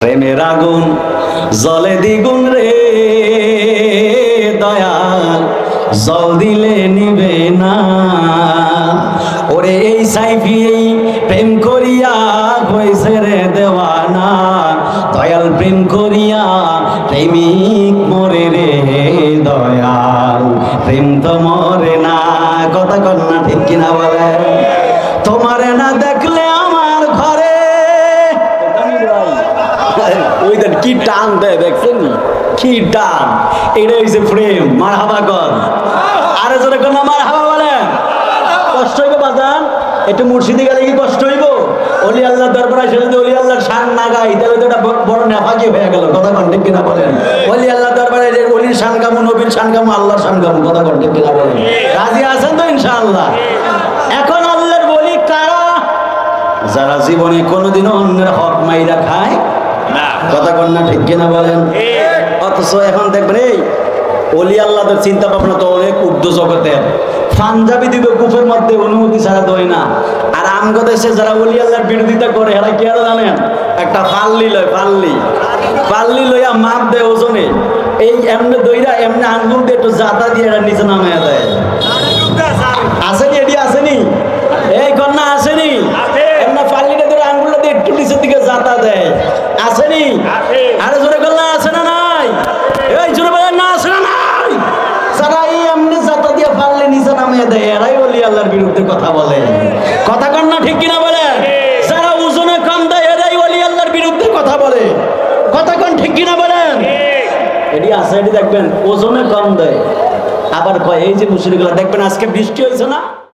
প্রেমের আগুন জলে দ্বিগুণ রে দয়াল, জল দিলে নিবে না। ওরে এই সাইফি এই প্রেম করিয়া হইছে রে দেওয়ানা, দয়াল প্রেম করিয়া প্রেমিক মরে রে দয়াল, প্রেম তো মরে না। কথা কন্যা ঠিক কিনা বলে? তোমারে না দেখলে আমার ঘরে ওই দেন কি টান দেয়, দেখছেন কি টান। এটা হচ্ছে প্রেম। মারহাবা কর, আরে জোরে কোন মারহাবা বলেন। কষ্ট হইব বাজান, একটু মুর্শিদি গেলে কি কষ্ট হইব? অলি আল্লাহ দরবারে এসে যদি অলি আল্লাহর শান না গাই তাহলে তো এটা বড় নেফাকি হয়ে গেল। কথা কন ঠিক কিনা বলেন? অলি আল্লাহ দরবারে যে অলির শান গামু, নবীর শান গামু, আল্লাহর শান গামু। কথা কন ঠিক কিনা বলেন? রাজি আছেন তো ইনশাআল্লাহ? এখন আল্লাহর বলি কারা? যারা জীবনে কোনোদিনও অন্যের হক মাইরা খায়। কথা কন্যা ঠিক কিনা বলেন? অথচ এখন দেখবেন এই অলি আল্লাহদের চিন্তা ভাবনা তো অনেক উর্দু জগতের। পাঞ্জাবি দিবে কুফের মধ্যে অনুমতি ছাড়া দেয় না। আর আমগো দেশে যারা অলি আল্লাহর বিরোধিতা করে এরা কি আর জানেন? একটা ফাল্লি লয়, ফাল্লি লইয়া মাপ দেয় ওজনে। এই এমনি দইরা এমনি আঙ্গুল দিয়ে একটু জাতা দিয়ে এরা নিচে নামাইয়া দেয়। আসেনি? এটি আসেনি? এই কন্যা আসেনি? এমনি ফাল্লিটা ধরে আঙ্গুলটা দিয়ে একটু নিচের দিকে জাতা দেয়। আসেনি? আরে জোরে কন্যা আছে না নাই? এই জোরে বলেন না, আছে না নাই? যারা এই এমনি জাতা দিয়ে ফাল্লি নিচে নামিয়ে দেয় এরাই অলি আল্লাহর বিরুদ্ধে কথা বলে। কথা কন্যা ঠিক কিনা বলে? যারা ওজনে কম দেয় এরাই অলি আল্লাহর বিরুদ্ধে কথা বলে। কথা কন ঠিক কিনা বলেন? এটি আছে, এটি দেখবেন ওজনে কম দেয়। আবার কয় এই যে মুশরিকগুলো দেখবেন আজকে বৃষ্টি হয়েছে না।